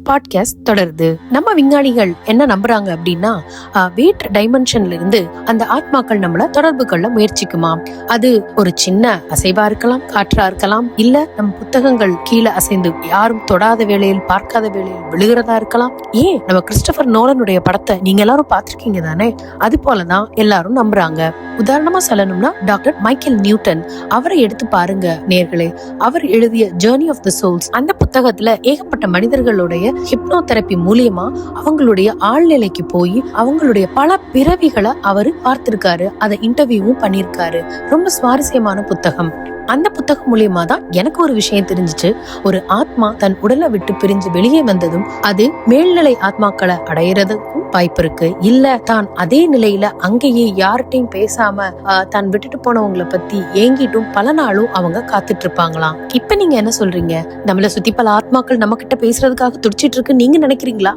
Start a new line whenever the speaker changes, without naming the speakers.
Podcast தொடருது. நம்ம விஞ்ஞானிகள் என்ன நம்புறாங்க அப்படின்னா, வேற்று டைமென்ஷன்ல இருந்து அந்த ஆத்மாக்கள் நம்மள தொடர்பு கொள்ள முயற்சிக்குமா. அது ஒரு சின்ன அசைவா இருக்கலாம், காற்றா இருக்கலாம், இல்ல நம்ம புத்தகங்கள் கீழே அசைந்து யாரும் தொடாத வேளையில் பார்க்காத வேளையில் விழுகிறதா இருக்கலாம். ஏன் நம்ம கிறிஸ்டோபர் நோலனுடைய படத்தை நீங்க எல்லாரும் பார்த்திருக்கீங்க தானே? அது போலதான் எல்லாரும் நம்புறாங்க. உதாரணமா சொல்லணும்னா டாக்டர் மைக்கேல் நியூட்டன், அவரை எடுத்து பாருங்க நேர்களே. அவர் எழுதிய ஜேர்னி ஆஃப் தி சோல்ஸ் அந்த புத்தகத்துல ஏகப்பட்ட மனிதர்களுடைய ஹிப்னோதெரபி மூலியமா அவங்களுடைய ஆழ்நிலைக்கு போய் அவங்களுடைய பல பிறவிகளை அவரு பார்த்திருக்காரு. அதை இன்டர்வியூவும் பண்ணிருக்காரு. ரொம்ப சுவாரஸ்யமான புத்தகம். அந்த புத்தகம் மூலியமா தான் எனக்கு ஒரு விஷயம் தெரிஞ்சிச்சு. ஒரு ஆத்மா தன் உடலை விட்டு பிரிஞ்சு வெளியே வந்ததும் அது மேல்நிலை ஆத்மாக்களை அடையிறதுக்கும் வாய்ப்பு இருக்கு. இல்ல தான் அதே நிலையில அங்கேயே யார்கிட்டையும் பேசாம தான் விட்டுட்டு போனவங்களை பத்தி ஏங்கிட்டும் பல நாளும் அவங்க காத்துட்டு இருப்பாங்களாம். இப்ப நீங்க என்ன சொல்றீங்க? நம்மள சுத்தி பல ஆத்மாக்கள் நம்ம கிட்ட பேசுறதுக்காக துடிச்சிட்டு இருக்கு நீங்க நினைக்கிறீங்களா?